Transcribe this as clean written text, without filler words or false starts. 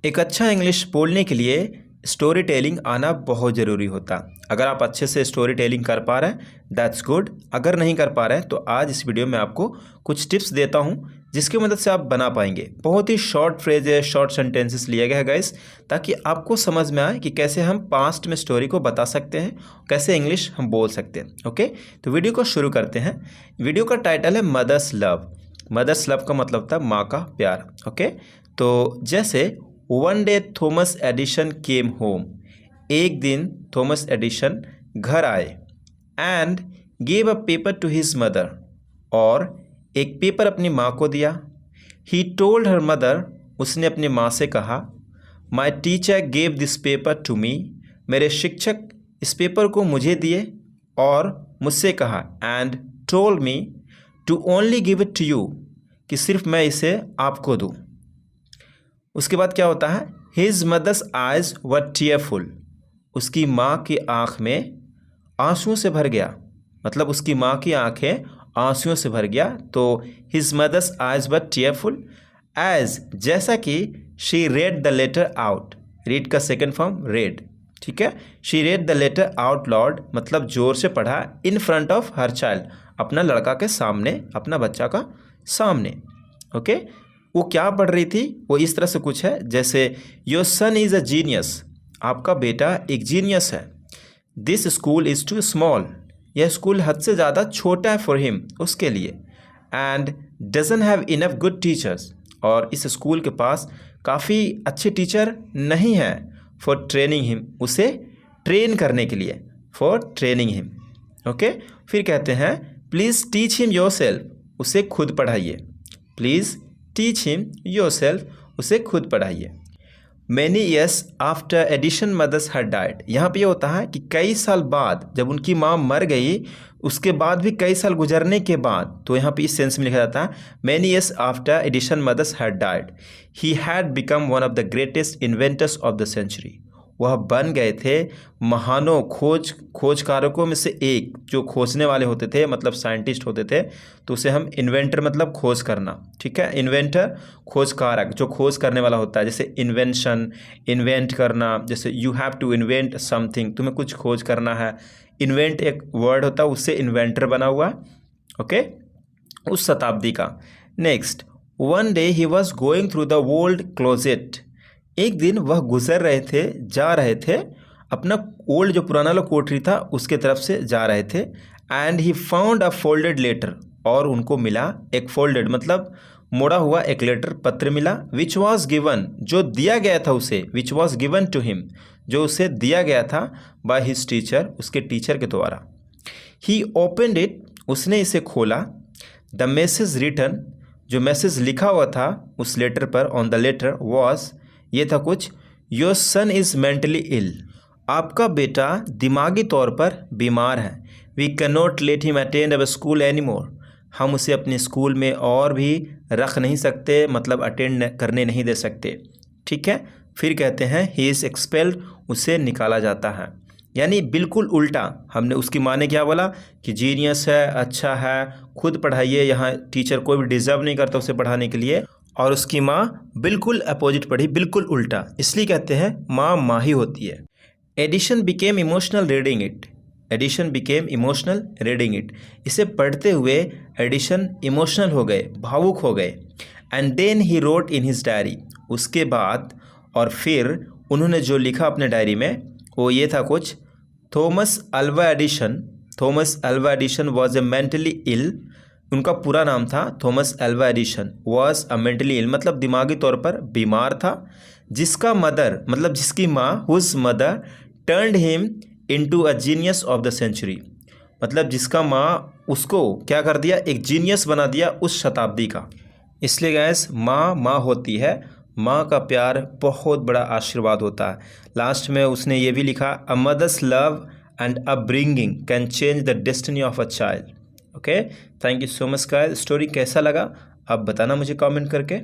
एक अच्छा इंग्लिश बोलने के लिए स्टोरी टेलिंग आना बहुत ज़रूरी होता है। अगर आप अच्छे से स्टोरी टेलिंग कर पा रहे हैं दैट्स गुड। अगर नहीं कर पा रहे हैं तो आज इस वीडियो में आपको कुछ टिप्स देता हूं जिसकी मदद से आप बना पाएंगे। बहुत ही शॉर्ट फ्रेजेस, शॉर्ट सेंटेंसेस लिया गया है गाइस, ताकि आपको समझ में आए कि कैसे हम पास्ट में स्टोरी को बता सकते हैं, कैसे इंग्लिश हम बोल सकते हैं। ओके, तो वीडियो को शुरू करते हैं। वीडियो का टाइटल है मदर्स लव। मदर्स लव का मतलब था माँ का प्यार। ओके, तो जैसे one day Thomas Edison came home. एक दिन थॉमस एडिसन घर आए। And gave a paper to his mother. और एक पेपर अपनी माँ को दिया। He told her mother. उसने अपनी माँ से कहा, my teacher gave this paper to me. मेरे शिक्षक इस पेपर को मुझे दिए और मुझसे कहा, and told me to only give it to you, कि सिर्फ मैं इसे आपको दूँ। उसके बाद क्या होता है, his mother's eyes were tearful. उसकी माँ की आँख में आंसुओं से भर गया, मतलब उसकी माँ की आँखें आंसुओं से भर गया। तो his mother's eyes were tearful as, जैसा कि she read the letter out. Read का सेकेंड फॉर्म रेड, ठीक है। She read the letter out loud, मतलब जोर से पढ़ा, in front of her child, अपना लड़का के सामने, अपना बच्चा का सामने। ओके, वो क्या पढ़ रही थी, वो इस तरह से कुछ है जैसे, your son is a genius. आपका बेटा एक जीनियस है। This school is too small. यह स्कूल हद से ज़्यादा छोटा है फॉर हिम, उसके लिए। And doesn't have enough good teachers. और इस स्कूल के पास काफ़ी अच्छे टीचर नहीं हैं फॉर ट्रेनिंग हिम, उसे ट्रेन करने के लिए, फॉर ट्रेनिंग हिम। ओके, फिर कहते हैं, please teach him yourself. उसे खुद पढ़ाइए। Please teach him yourself, उसे खुद पढ़ाइए। Many years after Edison mother's her died. यहाँ पे ये होता है कि कई साल बाद, जब उनकी माँ मर गई, उसके बाद भी कई साल गुजरने के बाद, तो यहाँ पे इस सेंस में लिखा जाता है, many years after Edison mother's her died he had become one of the greatest inventors of the century. वह बन गए थे महानों खोजकारकों में से एक। जो खोजने वाले होते थे, मतलब साइंटिस्ट होते थे, तो उसे हम इन्वेंटर, मतलब खोज करना, ठीक है। इन्वेंटर खोजकारक, जो खोज करने वाला होता है, जैसे इन्वेंशन, इन्वेंट करना। जैसे you have to invent something, तुम्हें कुछ खोज करना है। इन्वेंट एक वर्ड होता है, उससे इन्वेंटर बना हुआ। ओके, उस शताब्दी का। Next, one day he was going through the old closet. एक दिन वह गुजर रहे थे, जा रहे थे, अपना ओल्ड जो पुराना वाला कोठरी था उसके तरफ से जा रहे थे। And he found a folded letter. और उनको मिला एक फोल्डेड, मतलब मोड़ा हुआ एक लेटर, पत्र मिला। विच वॉज गिवन, जो दिया गया था उसे, which was given to him, जो उसे दिया गया था बाय हिज टीचर, उसके टीचर के द्वारा। ही ओपनड इट, उसने इसे खोला। द मैसेज रिटन, जो मैसेज लिखा हुआ था उस लेटर पर, ऑन द लेटर वॉज, ये था कुछ, your son is mentally ill. आपका बेटा दिमागी तौर पर बीमार है। We can not let him attend our school any more. हम उसे अपने स्कूल में और भी रख नहीं सकते, मतलब अटेंड करने नहीं दे सकते, ठीक है। फिर कहते हैं, ही इज़ एक्सपेल्ड, उसे निकाला जाता है। यानी बिल्कुल उल्टा। हमने उसकी माँ ने क्या बोला कि जीनियस है, अच्छा है, खुद पढ़ाइए, यहाँ टीचर कोई भी डिज़र्व नहीं करता उसे पढ़ाने के लिए। और उसकी माँ बिल्कुल अपोजिट पढ़ी, बिल्कुल उल्टा। इसलिए कहते हैं माँ माँ ही होती है। Edison became emotional reading it. Edison became emotional reading it. इसे पढ़ते हुए एडिशन इमोशनल हो गए, भावुक हो गए। And then he wrote in his diary. उसके बाद और फिर उन्होंने जो लिखा अपने डायरी में, वो ये था कुछ, Thomas Alva Edison. Thomas Alva Edison was a mentally ill. उनका पूरा नाम था Thomas Alva Edison. Was a mentally ill, मतलब दिमागी तौर पर बीमार था। जिसका मदर, मतलब जिसकी माँ, whose mother turned him into a genius of the century, मतलब जिसका माँ उसको क्या कर दिया, एक जीनियस बना दिया उस शताब्दी का। इसलिए गैस माँ माँ होती है। माँ का प्यार बहुत बड़ा आशीर्वाद होता है। लास्ट में उसने ये भी लिखा, a mother's love and upbringing can change the destiny of a child. Okay, thank you so much guys. Story कैसा लगा आप बताना मुझे कमेंट करके।